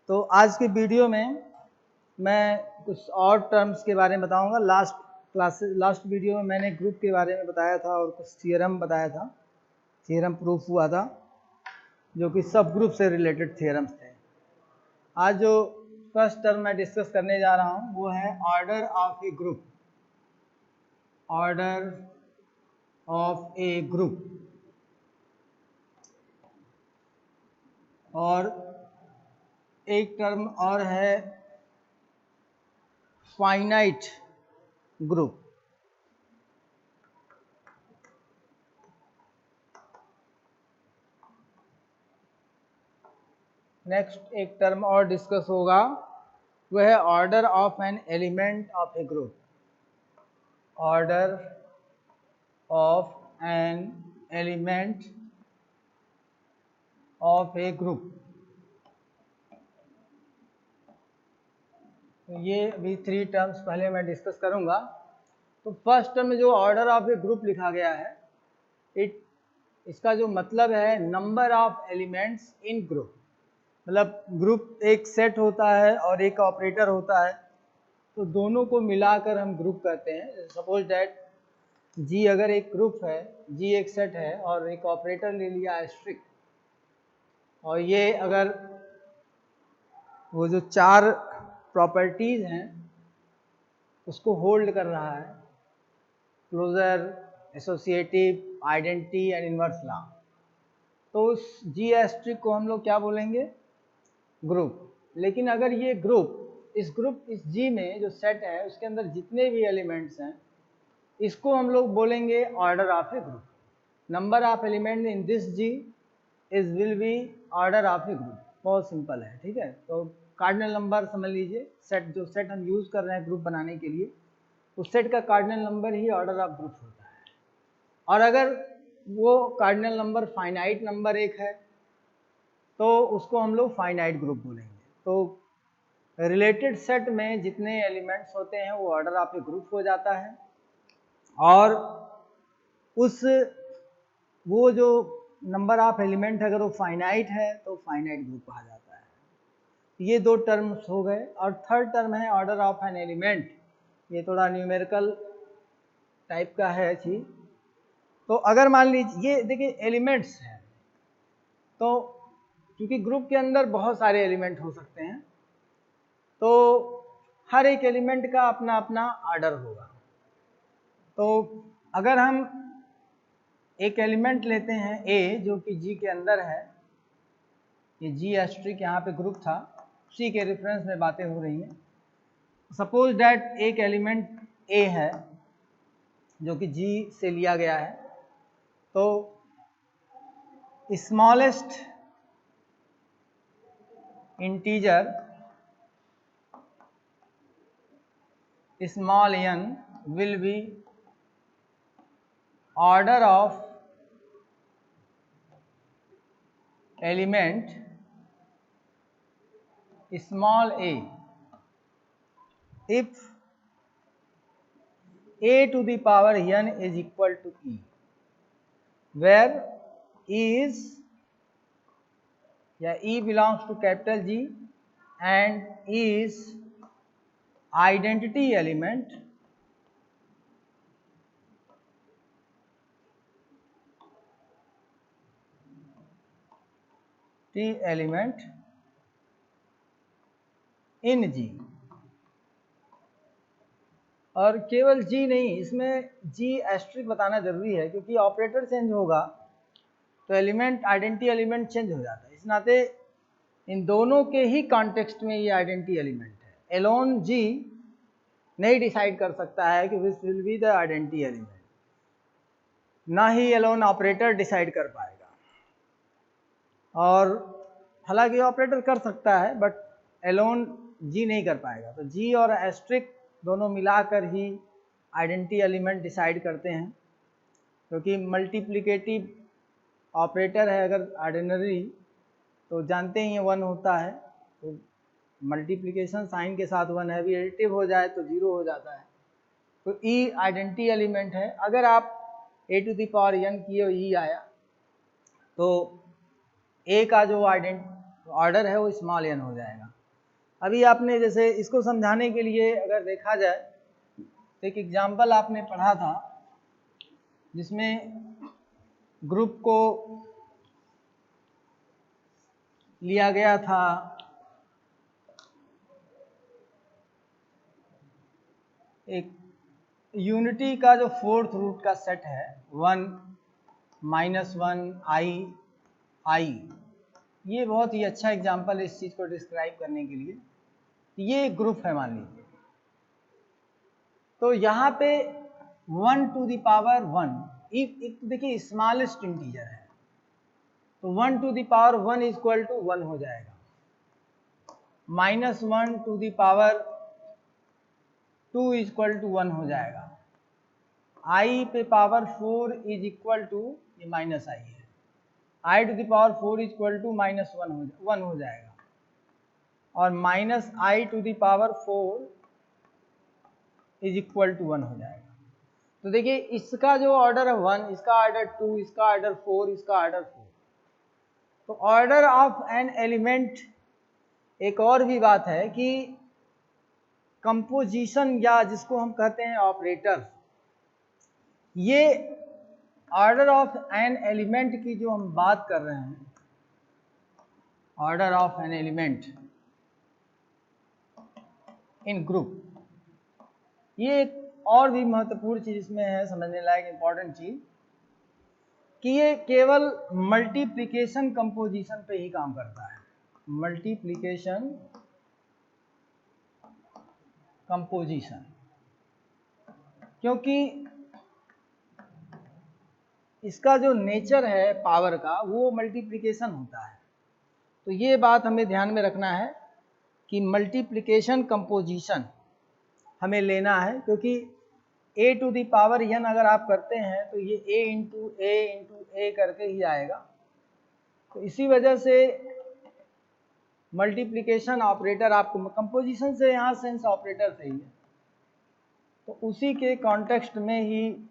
तो आज के वीडियो में मैं कुछ और टर्म्स के बारे में बताऊंगा। लास्ट वीडियो में मैंने ग्रुप के बारे में बताया था और कुछ थियरम बताया था, थियरम प्रूफ हुआ था जो कि सब ग्रुप से रिलेटेड थियरम्स थे। आज जो फर्स्ट टर्म मैं डिस्कस करने जा रहा हूं वो है order of a group. Order of a group और एक टर्म और है फाइनाइट ग्रुप। नेक्स्ट एक टर्म और डिस्कस होगा वह है order of an element of a group. Order of an element of a group. ये भी 3 टर्म्स पहले मैं डिस्कस करूंगा। तो फर्स्ट टर्म में जो ऑर्डर ऑफ ए ग्रुप लिखा गया है, इसका जो मतलब है number of elements in group. मतलब ग्रुप एक सेट होता है और एक ऑपरेटर होता है, तो दोनों को मिलाकर हम ग्रुप कहते हैं। सपोज दैट जी अगर एक ग्रुप है, जी एक सेट है और एक ऑपरेटर ले लिया एस्ट्रिक, और ये अगर वो जो 4 प्रॉपर्टीज हैं उसको होल्ड कर रहा है, closure, associative, identity and inverse law, तो उस जी एस्ट्रिक को हम लोग क्या बोलेंगे? ग्रुप। लेकिन अगर ये ग्रुप इस जी में जो सेट है उसके अंदर जितने भी एलिमेंट्स हैं इसको हम लोग बोलेंगे order of a group. Number of element in this G is will be order of a group. बहुत सिंपल है, ठीक है। तो कार्डिनल नंबर समझ लीजिए, जो सेट हम यूज कर रहे हैं ग्रुप बनाने के लिए, उस सेट का cardinal number he order of group होता है। और अगर वो कार्डिनल नंबर फाइनाइट नंबर एक है तो उसको हम लोग फाइनाइट ग्रुप बोलेंगे। तो रिलेटेड सेट में जितने एलिमेंट्स होते हैं वो ऑर्डर ऑफ ए ग्रुप हो जाता है, और वो जो नंबर ऑफ एलिमेंट अगर वो फाइनाइट है तो फाइनाइट ग्रुप कहा जाता है। ये 2 टर्म्स हो गए। और थर्ड टर्म है ऑर्डर ऑफ एन एलिमेंट। ये थोड़ा न्यूमेरिकल टाइप का है चीज। तो अगर मान लीजिए ये देखिए एलिमेंट्स हैं, तो क्योंकि ग्रुप के अंदर बहुत सारे एलिमेंट हो सकते हैं तो हर एक एलिमेंट का अपना अपना ऑर्डर होगा। तो अगर हम एक एलिमेंट लेते हैं ए जो कि जी के अंदर है, ये जी एस्ट्रिक यहाँ पे ग्रुप था, उसी के रेफरेंस में बातें हो रही हैं। सपोज दैट एक एलिमेंट ए है जो कि जी से लिया गया है, तो smallest integer small n will be order of element small a if a to the power n is equal to e, where e belongs to capital G and is identity element element in G। और केवल G नहीं, इसमें G asterisk बताना जरूरी है क्योंकि operator change होगा तो एलिमेंट, आइडेंटिटी एलिमेंट चेंज हो जाता है। इस नाते इन दोनों के ही कॉन्टेक्स्ट में ये आइडेंटिटी एलिमेंट है। एलोन G नहीं डिसाइड कर सकता है कि which will be the identity element, ना ही एलोन ऑपरेटर डिसाइड कर पाएगा। और हालांकि ऑपरेटर कर सकता है बट एलोन जी नहीं कर पाएगा। तो जी और एस्ट्रिक दोनों मिलाकर ही आइडेंटिटी एलिमेंट डिसाइड करते हैं, क्योंकि मल्टीप्लिकेटिव ऑपरेटर है अगर ऑर्डिनरी तो जानते ही 1 होता है, तो मल्टीप्लिकेशन साइन के साथ 1 है, भी एडिटिव हो जाए तो 0 हो जाता है। तो ई आइडेंटिटी एलिमेंट है। अगर आप a to the power n किए ई आया तो ए का जो ऑर्डर है वो स्मॉल n हो जाएगा। अभी आपने जैसे इसको समझाने के लिए अगर देखा जाए तो एक एग्जाम्पल आपने पढ़ा था जिसमें ग्रुप को लिया गया था एक यूनिटी का जो फोर्थ रूट का सेट है 1 -1 i। ये बहुत ही अच्छा एग्जाम्पल है इस चीज़ को डिस्क्राइब करने के लिए। ये एक ग्रुप है मान लीजिए, तो यहाँ पे 1 to the power 1 एक देखिए स्मॉलेस्ट इंटीजर है, तो 1 to the power 1 equal to 1 हो जाएगा, -1 to the power 2 equal to 1 हो जाएगा, i पे पावर 4 इज इक्वल टू ये माइनस i है, i to the power 4 equal to -1 हो जाएगा, और -i to the power 4 is equal to 1 हो जाएगा। तो देखिए इसका जो ऑर्डर है 1, इसका ऑर्डर 2, इसका ऑर्डर 4, इसका ऑर्डर 4। तो ऑर्डर ऑफ एन एलिमेंट, एक और भी बात है कि कंपोजिशन या जिसको हम कहते हैं ऑपरेटर, ये ऑर्डर ऑफ एन एलिमेंट की जो हम बात कर रहे हैं, order of an element in group, ये एक और भी महत्वपूर्ण चीज इसमें है समझने लायक इंपॉर्टेंट चीज, कि ये केवल मल्टीप्लिकेशन कंपोजिशन पे ही काम करता है, मल्टीप्लिकेशन कंपोजिशन, क्योंकि इसका जो नेचर है पावर का वो मल्टीप्लिकेशन होता है। तो ये बात हमें ध्यान में रखना है कि मल्टीप्लिकेशन कंपोजिशन हमें लेना है, क्योंकि a to the power n अगर आप करते हैं तो ये a इंटू a करके ही आएगा। तो इसी वजह से मल्टीप्लिकेशन ऑपरेटर आपको, कंपोजिशन से यहाँ सेंस ऑपरेटर से ही है, तो उसी के कॉन्टेक्स्ट में ही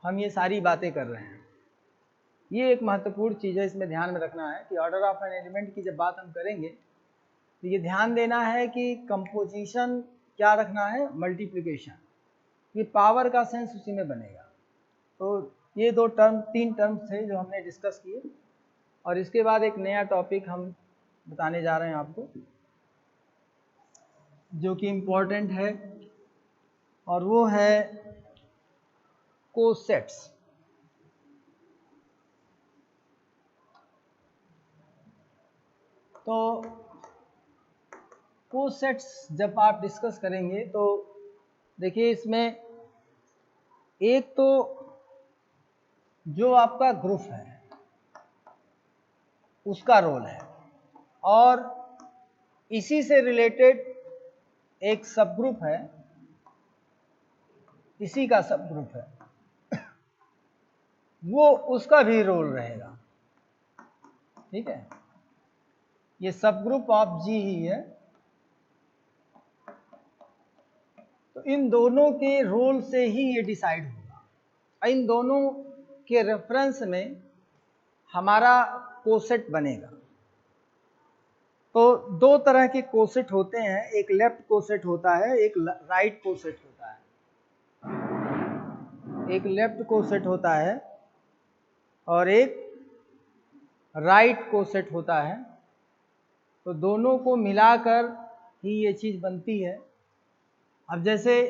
हम ये सारी बातें कर रहे हैं। ये एक महत्वपूर्ण चीज़ है, इसमें ध्यान में रखना है कि ऑर्डर ऑफ एन एलिमेंट की जब बात हम करेंगे तो ये ध्यान देना है कि कंपोजिशन क्या रखना है, मल्टीप्लिकेशन, ये पावर का सेंस उसी में बनेगा। तो ये तीन टर्म्स थे जो हमने डिस्कस किए, और इसके बाद एक नया टॉपिक हम बताने जा रहे हैं आपको जो कि इम्पोर्टेंट है, और वो है कोसेट्स। तो कोसेट्स जब आप डिस्कस करेंगे तो देखिए इसमें एक तो जो आपका ग्रुप है उसका रोल है, और इसी से रिलेटेड एक सब ग्रुप है, इसी का सब ग्रुप है, वो उसका भी रोल रहेगा। ठीक है, ये सब ग्रुप ऑफ जी ही है। तो इन दोनों के रोल से ही ये डिसाइड होगा, इन दोनों के रेफरेंस में हमारा कोसेट बनेगा। तो दो तरह के कोसेट होते हैं, एक लेफ्ट कोसेट होता है, एक राइट कोसेट होता है। एक लेफ्ट कोसेट होता है और एक राइट कोसेट होता है। तो दोनों को मिलाकर ही ये चीज़ बनती है। अब जैसे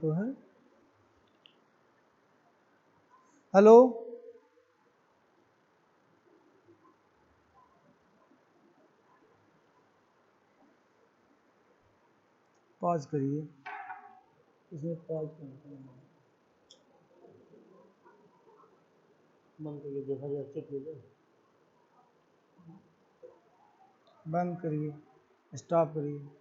तो है, हेलो, पॉज करिए, इसमें पॉज बंद करिए, देखा जाए चेक ले लो, बंद करिए, स्टॉप करिए।